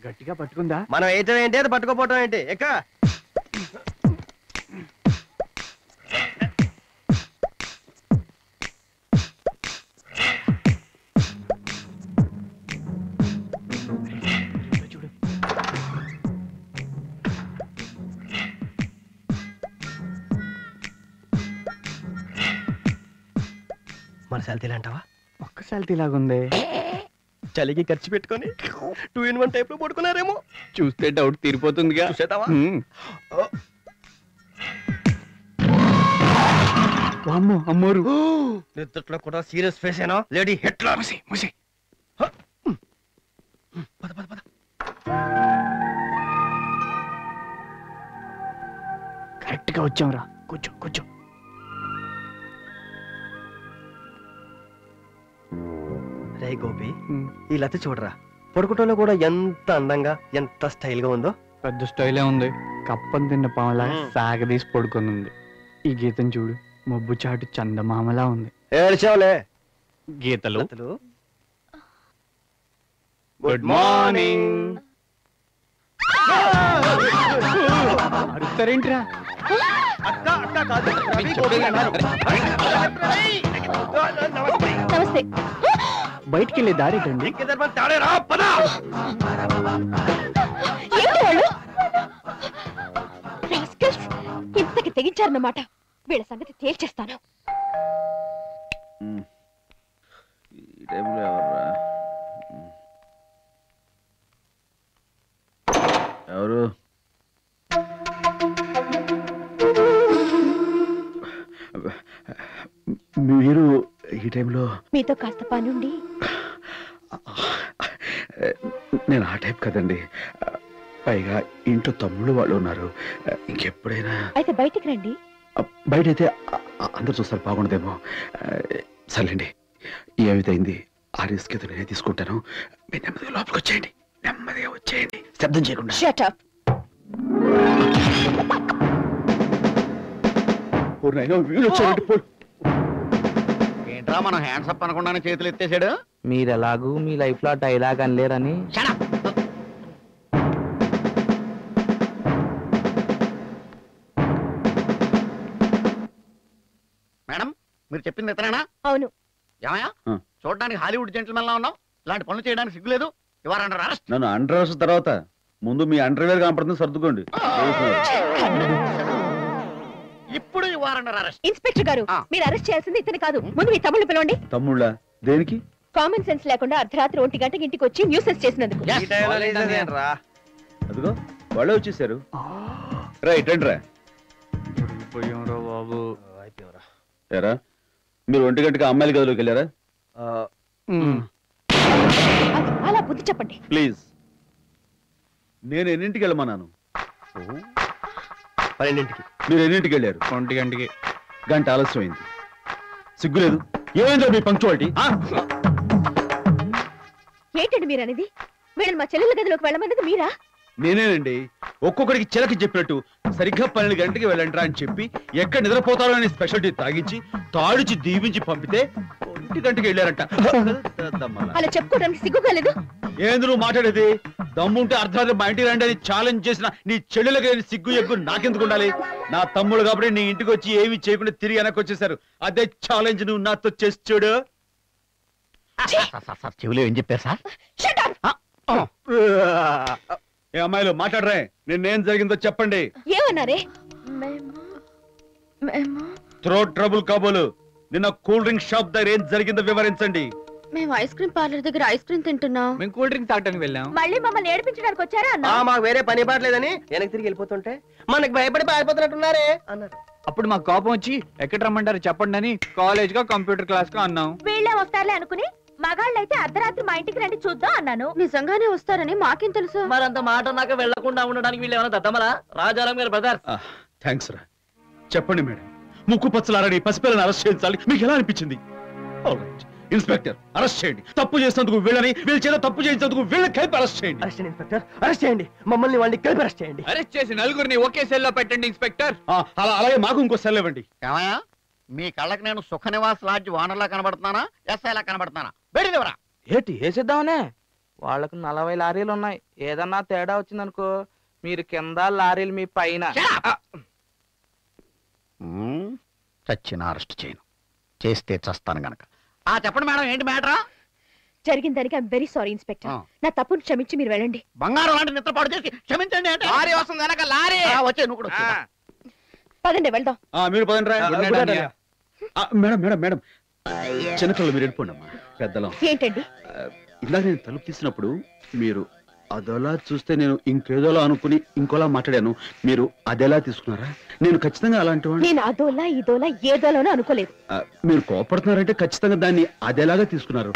గట్టిగా పట్టుకుందా? మనం వేయటం ఏంటి, అది పట్టుకోపోవటం ఏంటి? ఎక్క మన శాలరీ అంటావా? ఒక్క శాలరీ లాగుంది. చలికి ఖర్చు పెట్టుకొని 2 in 1 టైప్ లో పడుకున్నారేమో. చూస్తే డౌట్ తీరిపోతుందిగా. చూసేతావా? అమ్మో అమ్మోరు. నిద్రలో కూడా సీరియస్ ఫేస్ ఏనా లేడీ హిట్లర్. పద పద పద. కరెక్ట్ గా వచ్చాంరా. కూర్చో కూర్చో. రే గోపి, ఈ లత చూడరా, పడుకోవటంలో కూడా ఎంత అందంగా ఎంత స్టైల్ గా ఉందో. పెద్ద స్టైలే ఉంది. కప్పం తిన్న పాములా సాగదీసి పడుకొని ఉంది. ఈ గీతం చూడు, మబ్బు చాటు చందమామలా ఉంది. ఏడ్చావులే. గీతలు. Good morning. అడుగుతారేంట్రా? అక్క అక్క కాదు, నమస్తే. బయటికి వెళ్ళే దారేటండి. ఇంతకి తెగించారన్నమాట. వీళ్ళ సంగతి తేల్చేస్తాను. ఎవరు? మీరు ఈ టైంలో? మీతో కాస్త పనుండి. నేను ఆ టైప్ కదండి. పైగా ఇంట్లో తమ్ముళ్ళు వాళ్ళు ఉన్నారు. ఇంకెప్పుడైనా అయితే బయటికి రండి. బయటైతే అందరు చూస్తారు, బాగుండదేమో. సర్లేండి, ఏమిటైంది ఆ రిస్క్ ఏదో నేనే తీసుకుంటాను. మీరు నెమ్మదిగా లోపలికి వచ్చేయండి, నెమ్మదిగా వచ్చేయండి, శబ్దం చేయకుండా. Shut up. ఏంట్రా మనం హ్యాండ్స్ అప్ అనకుండానే చేతులు ఎత్తేసాడు? మీరు ఎలాగూ మీ లైఫ్ లో డైలాగ్ అనలేరని. మేడం, మీరు చెప్పింది ఇతనేనా? అవును. ఏమయ్యా, చూడడానికి హాలీవుడ్ జెంటిల్మెన్ లా ఉన్నావు. ఇలాంటి పనులు చేయడానికి సిగ్గులేదు. Your under arrest. నన్ను అండర్ అరెస్ట్ తర్వాత ముందు మీ అండర్వేర్ కనపడుతుంది, సర్దుకోండి. ఇప్పుడు యువర్ అండర్ అరెస్ట్. ఇన్స్పెక్టర్ గారు, మీరు అరెస్ట్ చేయాల్సింది ఇతని కాదు, ముందు మీ తమ్ముళ్ళు పిలవండి. తమ్ముళ్ళ దేనికి? కామన్ సెన్స్ లేకుండా అర్ధరాత్రి 1 గంటకి ఇంటికి వచ్చి న్యూసెన్స్ చేసినందుకు. అదిగో వాళ్ళే వచ్చేసారు. రైట్ రండి రా. బాబు ఏరా, మీరు 1 గంటకి అమ్మాయిల గదిలోకి వెళ్ళారా? అలా బుద్ధి చెప్పండి ప్లీజ్. నేను ఎన్నింటికి వెళ్ళమన్నాను? 12ంటికి. మీరు ఎన్నింటికి వెళ్ళారు? 1 గంటకి. గంట ఆలస్యమైంది. సిగ్గులేదు? ఏమైందో మీ పంక్చువాలిటీ? ఏంటండి మీరు అనేది? వీళ్ళని మా చెల్లెల గదిలోకి వెళ్ళమన్నది మీరా? నేనేనండి. ఒక్కొక్కడికి చిలకి చెప్పినట్టు సరిగ్గా 12 గంటకి వెళ్ళండి అని చెప్పి ఎక్కడ నిద్రపోతారో అనే స్పెషాలిటీ తాగించి తాడిచి దీవించి పంపితే 1 గంటకి వెళ్ళారంట. అలా చెప్పుకోవడానికి సిగ్గుగా లేదు? ఏంది నువ్వు మాట్లాడేది? దమ్ముంటే అర్ధరాత్రి మా ఇంటికి రండి అని ఛాలెంజ్ చేసిన నీ చెల్లెలకి సిగ్గు ఎగ్గు నాకెందుకు ఉండాలి? నా తమ్ముడు కాబట్టి నీ ఇంటికి వచ్చి ఏమి చేయకుండా తిరిగి వెనక్కి వచ్చేసారు. అదే ఛాలెంజ్ నువ్వు నాతో చేసి చూడు. చెవులో ఏం చెప్పారు సార్? ఏ అమ్మాయిలు మాట్లాడరే, నిన్నేం జరిగిందో చెప్పండి. ఏమన్నారే? థ్రోట్ ట్రబుల్ కాబోలు. నిన్న కూల్ డ్రింక్ షాప్ దగ్గర ఏం జరిగిందో వివరించండి. మేము ఐస్ క్రీమ్ పార్లర్ దగ్గర ఐస్ క్రీమ్ తింటున్నాం. మేము కూల్ డ్రింక్ తాగడానికి వెళ్ళాం. మళ్ళీ మమ్మల్ని ఏడిపించడానికి వచ్చారా అన్న? మాకు వేరే పని పాటలేదని వెనక్కి తిరిగి వెళ్ళిపోతుంటే మనకి భయపడి పారిపోతున్నట్టున్నారే అన్నారు. అప్పుడు మాకు కోపం వచ్చి ఎక్కడ రమ్మంటారు చెప్పండి అని కాలేజ్ గా కంప్యూటర్ క్లాస్ గా అన్నాం. వీళ్ళే వస్తారులే అనుకుని మగాళ్ళైతే అర్ధరాత్రి మా ఇంటికి రండి చూద్దాం అన్నాను. నిజంగానే వస్తారని మాకేం తెలుసు? మరంత మాట నాకు వెళ్లకుండా ఉండడానికి వీళ్ళు ఏమైనా దద్దమలా? రాజారాం గారు బ్రదర్. థ్యాంక్స్ రా. చెప్పండి మేడం, ముక్కు పచ్చలారని పసిపిల్లని అరెస్ట్ చేయించాలి, మీకు ఎలా అనిపించింది? ఇన్స్పెక్టర్, అరెస్ట్ చేయండి. తప్పు చేసినందుకు వీళ్ళని, వీళ్ళ చేత తప్పు చేసినందుకు వీళ్ళని కలిపి అరెస్ట్ చేయండి. అరెస్ట్ చేయండి ఇన్స్పెక్టర్, అరెస్ట్ చేయండి. మమ్మల్ని వాళ్ళని కలిపి అరెస్ట్ చేయండి. అరెస్ట్ చేసి 4గురిని ఒకే సెల్లో పెట్టండి ఇన్స్పెక్టర్. అలాగే మాకు ఇంకో సెల్ ఇవ్వండి. ఏమయ్యా, మీ కళ్ళకి నేను సుఖనివాస్ లాడ్జ్ వానర్లా కనబడుతున్నానా, ఎస్ఐలా కనబడుతున్నానా? బయటికి ఎవరా? ఏంటి వేసేద్దామనే? వాళ్ళకు 40 లారీలు ఉన్నాయి. ఏదన్నా తేడా వచ్చిందనుకో మీరు కింద లారీలు మీ పైన. చచ్చిన అరెస్ట్ చేయను, చేస్తే చస్తాను గనక. చెప్పండి మేడం, ఏంటి మ్యాటరా? జరిగిన దానికి ఐఎమ్ వెరీ సారీ ఇన్స్పెక్టర్. నా తప్పును క్షమించి మీరు వెళ్ళండి. బంగారం లాంటి నిద్రపాటు చేసి క్షమించండి అంటే లారీ వస్తుంది వెనక లారీ. వచ్చే నువ్వు కూడా వచ్చేయ్. పదండి వెళ్దాం. మీరు పదండి రా. మేడం మేడం మేడం, చిన్నపిల్లలు మీరు వెళ్ళిపోండి అమ్మా. పెద్దలం ఏంటండి? ఇందాక నేను తలుపు తీసినప్పుడు మీరు అదోలా చూస్తే నేను ఇంకేదోలా అనుకుని ఇంకోలా మాట్లాడాను. మీరు అదేలా తీసుకున్నారా? నేను ఖచ్చితంగా అలాంటి వాడిని. నేను అదోలా ఇదోలా ఏదోలోనూ అనుకోలేదు. మీరు కోపడుతున్నారంటే ఖచ్చితంగా దాన్ని అదేలాగా తీసుకున్నారు.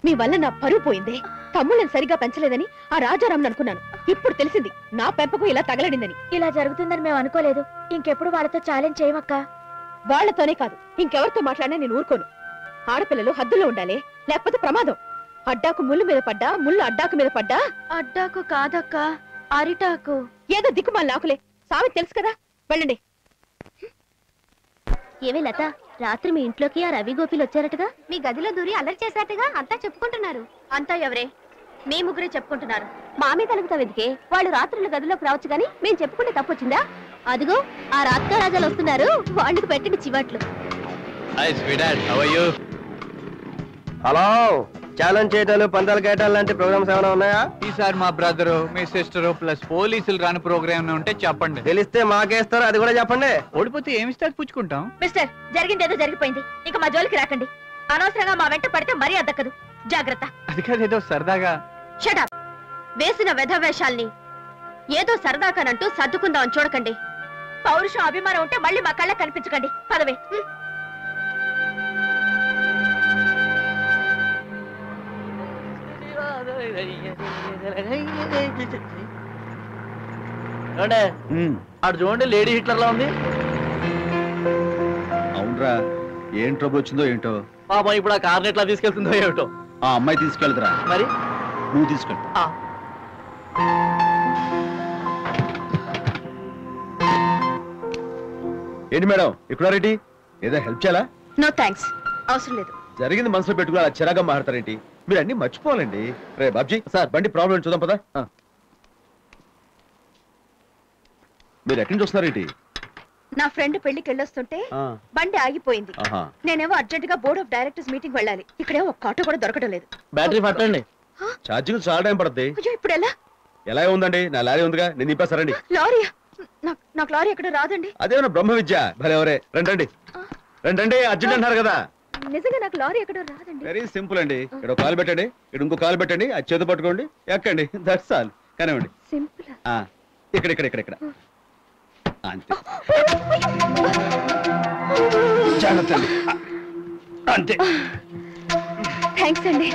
మీ వల్ల నా పరువు పోయిందే. తమ్ముళ్ళని సరిగా పెంచలేదని ఆ రాజారాం అనుకున్నాను. ఇప్పుడు తెలిసింది నా పెంపకం ఇలా తగలడిందని. ఇలా జరుగుతుందని మేము అనుకోలేదు. ఇంకెప్పుడు వాళ్ళతో ఛాలెంజ్ చేయమక్క. వాళ్లతోనే కాదు, ఇంకెవరితో మాట్లాడినా నేను ఊరుకోను. ఆడపిల్లలు హద్దుల్లో ఉండాలి, లేకపోతే ప్రమాదం. అడ్డాకు ముళ్ళు మీద పడ్డా, ముళ్ళు అడ్డాకు మీద పడ్డా. అడ్డాకు కాదక్క, అరిటాకు. ఏదో దిక్కుమాలి నాకులే. సామెత తెలుసు కదా, వెళ్ళండి. ఏవే లత, రాత్రి మీ ఇంట్లోకి ఆ రవి గోపిలు వచ్చారటగా? మీ గదిలో దూరి అల్లరి చేశారటగా అంతా చెప్పుకుంటున్నారు. అంతా ఎవరే? మీ ముగ్గురే చెప్పుకుంటున్నారు. మా మీద కలుగుతావు ఎందుకే? వాళ్ళు రాత్రుల గదిలోకి రావచ్చు గాని మేము చెప్పుకుంటే తప్పొచ్చిందా? అదిగో ఆ రాత్కా రాజాలు వస్తున్నారు, వాళ్ళకి పెట్టండి చివాట్లు. హలో, ఛాలెంజ్ చేయటాలు, పందాలు కేటాలు లాంటి ప్రోగ్రామ్స్ ఏమైనా ఉన్నాయా? ఈసారి మా బ్రదరు, మీ సిస్టరు ప్లస్ పోలీసులు రాని ప్రోగ్రామ్ ఉంటే చెప్పండి. తెలిస్తే మాకేస్తారు, అది కూడా చెప్పండి. ఓడిపోతే ఏమిస్తే అది పుచ్చుకుంటాం. మిస్టర్, జరిగిందేదో జరిగిపోయింది, ఇక మా జోలికి రాకండి. అనవసరంగా మా వెంట పడితే మరీ అద్దక్కదు. జాగ్రత్త. అది కాదేదో సరదాగా. షటప్. వేసిన వెధవేషాల్ని ఏదో సరదాకానంటూ సర్దుకుందామని చూడకండి. పౌరుషం అభిమానం ఉంటే మళ్ళీ మా కళ్ళ కనిపించకండి. పదవే. అటు చూడండి, లేడీ హిట్లర్ లా ఉంది. అవునరా, ఏం ట్రబుల్ వచ్చిందో ఏంటో. పాపం ఇప్పుడు ఆ కార్ని ఎట్లా తీసుకెళ్తుందో ఏమిటో. ఆ అమ్మాయి తీసుకెళ్తురా. మరి నువ్వు తీసుకెళ్తా. ఏంటి మేడం ఇక్కడ రెడ్డి, ఏదో హెల్ప్ చేయాలా? నో థ్యాంక్స్, అవసరం లేదు. జరిగింది మనసులో పెట్టుకుని అలా చిరాగా మాట్లాడతారేంటి? మీరు అన్ని మర్చిపోవాలండి. రే బాబ్జీ, సార్ బండి ప్రాబ్లం చూద్దాం పదా. మీరు ఎక్కడి నుంచి వస్తున్నారేంటి? నా ఫ్రెండ్ పెళ్లికి వెళ్ళొస్తుంటే బండి ఆగిపోయింది. నేనేమో అర్జెంట్ గా బోర్డ్ ఆఫ్ డైరెక్టర్స్ మీటింగ్ వెళ్ళాలి. ఇక్కడేమో ఒక్క ఆటో కూడా దొరకడం లేదు. బ్యాటరీ పట్టండి. ఛార్జింగ్ చాలా టైం పడుతుంది. అయ్యో, ఇప్పుడు ఎలా ఉందండి? నా లారీ ఉందిగా, నేను నింపేస్తారండి. లారీ? నాకు లారీ ఎక్కడ రాదండి. అదేమన్నా బ్రహ్మ విద్య? భలే ఎవరే. రండి రండి, అర్జెంట్ అంటారు కదా. నిజంగా నాకు లారీ ఎక్కడ రాదండి. వెరీ సింపుల్ అండి. ఇక్కడ కాలు పెట్టండి, ఇక్కడ ఇంకో కాలు పెట్టండి, అది చేతి పట్టుకోండి, ఎక్కండి. That's all. కానివ్వండి. సింపుల్. ఇక్కడ ఇక్కడ ఇక్కడ ఇక్కడ అంతే. జాగ్రత్త అంతే. థ్యాంక్స్ అండి.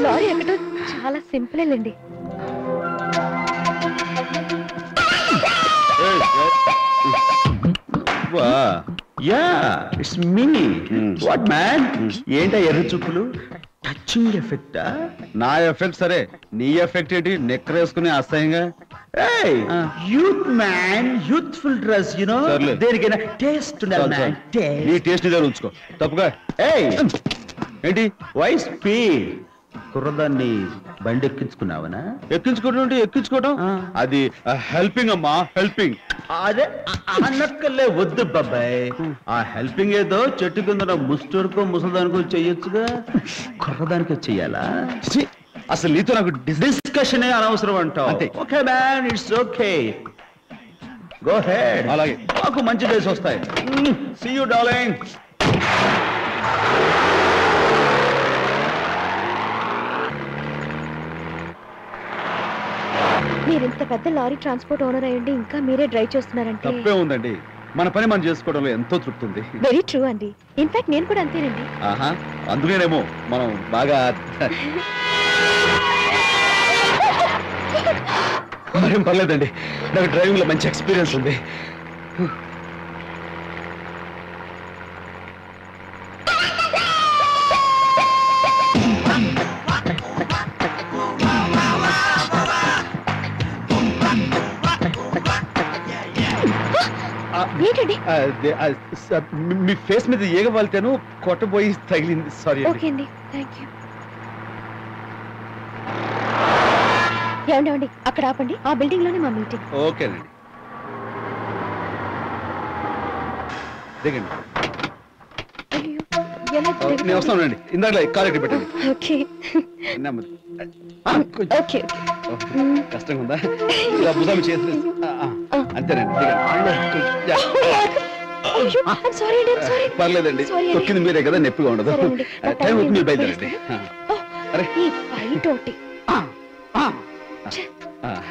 లారీ ఎక్కడో చాలా సింపుల్ అండి. It's me. What man? ఏంటా ఎర్ర చూపులు? టచింగ్ ఎఫెక్టా? నా ఎఫెక్ట్ సరే, నీ ఎఫెక్ట్ ఏంటి? నెక్కరేసుకుని అసహ్యంగా. Youth man, youthful dress, you know. దేనికైనా టేస్ట్ ఉండాలి మ్యాన్. నీ టేస్ట్ దగ్గర ఉంచుకో. తప్పుగా. ఏంటి వై స్పీడ్? కుర్రదాన్ని బండి ఎక్కించుకున్నావనా? ఎక్కించుకోవడం అది హెల్పింగ్ అమ్మా, హెల్పింగ్. అదే అన్నక్కర్లే, వద్దు బాబాయ్. ఆ హెల్పింగ్ ఏదో చెట్టు కింద ముస్టోరుకో ముసలిదానికో చెయ్యొచ్చుగా, కుర్రదానికో చెయ్యాలా? అసలు నీతో నాకు డిస్కషన్ అనవసరం అంటావు. Okay man, it's okay, go ahead. అలాగే, మాకు మంచి డేస్ వస్తాయి. See you darling. మీరు ఇంత పెద్ద లారీ ట్రాన్స్పోర్ట్ ఓనర్ అయ్యండి ఇంకా మీరే డ్రైవ్ చేస్తున్నారంటే తప్పే ఉందండి. మన పని మనం చేసుకోవడంలో ఎంతో తృప్తి ఉంది. వెరీ ట్రూ అండి. ఇన్ఫాక్ట్ నేను కూడా అంతేనండి. అందుకేనేమో మనం బాగా. మరేం పర్లేదండి, నాకు డ్రైవింగ్ లో మంచి ఎక్స్పీరియన్స్ ఉంది. ఏంటండి? మీ ఫేస్ మీద ఏగ వాళ్తాను కొట్టబోయి తగిలింది. సారీ. ఓకే అండి, థ్యాంక్ యూ. ఏమండి అక్కడ ఆపండి, ఆ బిల్డింగ్ లోనే మా మీటింగ్. ఓకేనండి, దిగండి. నేను వస్తానండి, ఇందాక కార్ ఎట్టి పెట్టండి. Okay okay. కష్టంగా ఉందా? ఇలా భుజాలు చేసి అంతేనండి, పర్లేదండి. తొక్కింది మీరే కదా, నొప్పిగా ఉండదు. టైం అవుతుంది, మీరు బయలుదేరండి.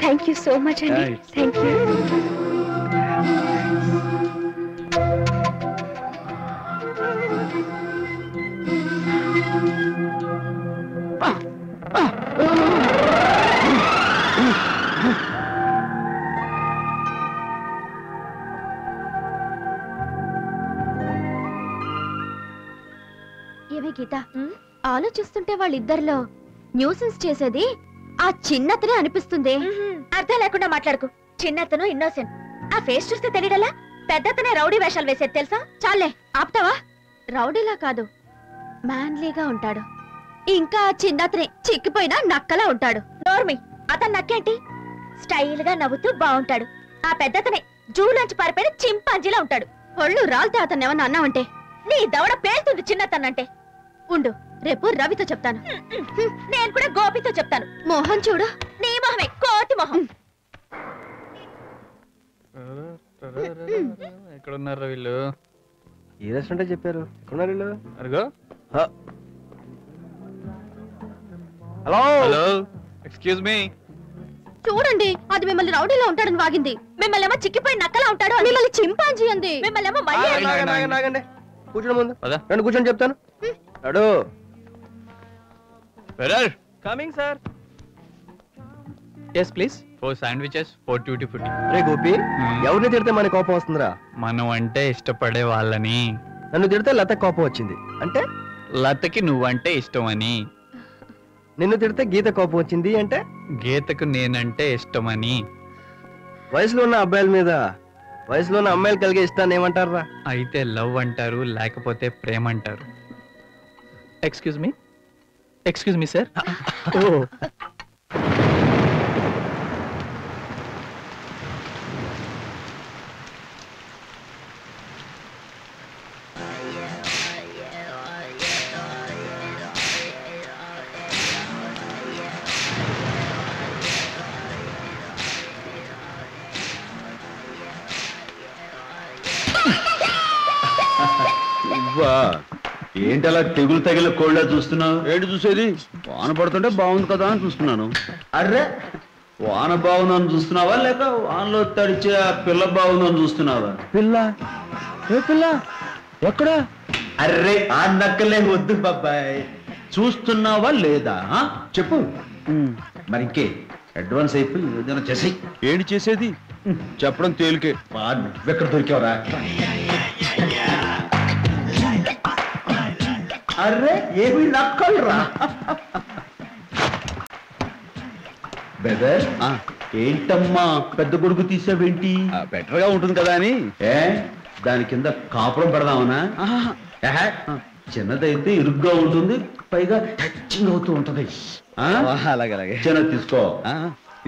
థ్యాంక్ యూ సో మచ్ అండి. Thank you. ఏమే గీత, ఆలోచిస్తుంటే వాళ్ళిద్దరిలో న్యూసెన్స్ చేసేది ఆ చిన్నతనే అనిపిస్తుంది. అర్థం లేకుండా మాట్లాడుకు. చిన్నతను ఇన్నోసెంట్, ఆ ఫేస్ చూస్తే తెలియడలా. పెద్దతనే రౌడీ వేషాలు వేసేది తెలుసా? చాలే ఆపుతావా? రౌడీలా కాదు, మ్యాన్లీగా ఉంటాడు. ఇంకా చిన్నతనే చిక్కిపోయినా నక్కలా ఉంటాడు. నోర్మి, అతను నక్కేంటి? స్టైల్ గా నవ్వుతూ బాగుంటాడు. ఆ పెద్దతనే జూలోంచి పారిపోయిన చింపాంజీలా ఉంటాడు. ఒళ్ళు రాలితే అతను ఏమన్నా అన్నావంటే నీ దవడ పేలుతుంది చిన్నతనంటే. ఉండు, రేపు రవితో చెప్తాను. నేను కూడా గోపితో చెప్తాను. మోహన్ చూడు, నీ మొహమే, కోతి మొహం. ఎక్కడున్నారా వీళ్ళు? ఏ రెస్టారెంట్ చెప్పారు? ఎక్కడున్నారు వీళ్ళు? అరుగో. Hello hello, excuse me. చూడండి, అది మిమ్మల్ని రౌడీలో ఉంటాడని వాగింది. మిమ్మల్ని ఏమో చిక్కిపోయి నక్కలా ఉంటాడు, మిమ్మల్ని చింపాంజీ అంది. మిమ్మల్ని ఏమో మళ్ళీ ఆగండి, కూర్చోండి. ముందు పద. రెండు కూర్చొని చెప్తాను. అడు coming sir. Yes please. 4 sandwiches, 4 tutti frutti. రే గోపి, ఎవరిని తిడితే మన కోపం వస్తుందిరా? మనం అంటే ఇష్టపడే వాళ్ళని. నన్ను తిడితే లత కోపం వచ్చింది అంటే లతకి నువ్వంటే ఇష్టమని. నిన్ను తిడితే గీత కోపం వచ్చింది అంటే గీతకు నేనంటే ఇష్టమని. వయసులో ఉన్న అబ్బాయిల మీద వయసులో ఉన్న అమ్మాయిలు కలిగే ఇష్టాన్ని ఏమంటారా? అయితే లవ్ అంటారు, లేకపోతే ప్రేమ అంటారు. Excuse me sir. ఏంటలా తెగులు తగిన కోళ్ళ చూస్తున్నావు? ఏంటి చూసేది? వాన పడుతుంటే బాగుంది కదా అని చూస్తున్నాను. అర్రే, వాన బాగుందని చూస్తున్నావా లేక వానలో తడిచే ఆ పిల్ల బాగుందని చూస్తున్నావా? పిల్ల? ఏ పిల్ల? ఎక్కడా? అర్రే, ఆ నక్కలే వద్దు బాబాయ్. చూస్తున్నావా లేదా చెప్పు. మరి ఇంకే అడ్వాన్స్ అయిపోయి ఏదైనా చేసి. ఏంటి చేసేది? చెప్పడం తేలికే. నువ్వెక్కడ దొరికావరా? అర్రే, ఏమి నక్కలరా? బెదర్, ఏంటమ్మా పెద్ద గొడుగు తీసావేంటి? బెటర్ గా ఉంటుంది కదా అని. దాని కింద కాపురం పెడదామనా? చిన్నదైతే ఇరుగ్గా ఉంటుంది, పైగా టచింగ్ అవుతూ ఉంటది. అలాగే అలాగే. చిన్నది తీసుకో.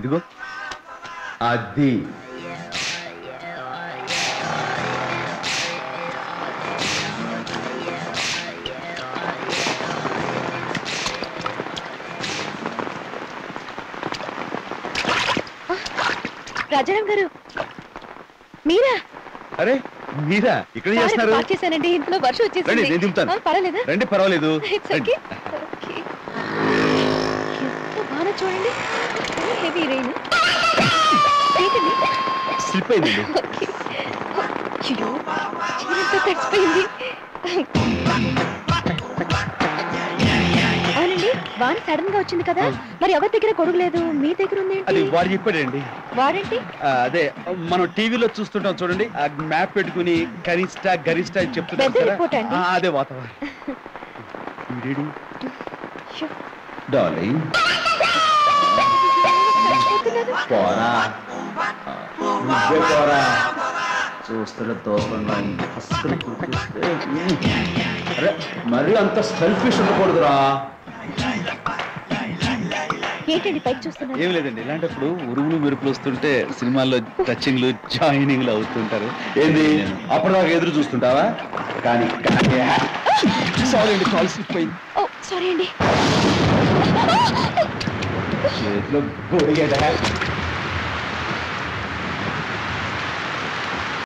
ఇదిగో అది. రాజారాం గారు, మీరా? అరే మీరా ఇక్కడ చేస్తున్నారు? పార్క్ చేశానండి, ఇంట్లో వర్షం రండి, వచ్చేసింది. నేను దింపుతాను. పర్వాలేదా? రండి, పర్వాలేదు. It's okay. Okay. ఎంత బాగా చూడండి, హెవీ రెయిన్. ఏంటండి? స్లిప్ అయిందండి. Okay. అయ్యో, చీరంతా తడిసిపోయింది. అవునండి, వాన సడన్ గా వచ్చింది కదా, మరి ఎవరి దగ్గర గొడుగు లేదు, మీ దగ్గర ఉంది అది ఏంటి? వాడు చెప్పాడండి. వాడండి? అదే మనం టీవీలో చూస్తుంటాం చూడండి, ఆ మ్యాప్ పెట్టుకుని కనిష్ట గరిష్ట అని చెప్తున్నారు పెద్ద కదా. రిపోర్ట్ అండి. అదే వాతావరణం. అయ్యో, డార్లింగ్, తడిసిపోతున్నారు. పోరా, నువ్వే పోరా. చూస్తే తోపండి అస్సలు కురిపిస్తే. అరే మరి అంత సెల్ఫిష్ ఉండకూడదురా. ఏంటండి పైకి చూస్తున్నారు? ఏం లేదండి, ఇలాంటప్పుడు ఉరుములు మెరుపులు వస్తుంటే సినిమాల్లో టచింగ్లు జాయినింగ్లు అవుతుంటారు. ఏంది అప్పటిదాకా ఎదురు చూస్తుంటావా? కానీ సారీ అండి, కాల్ స్లిప్ అయింది. ఓ సారీ అండి. చేతిలో గొడిగేట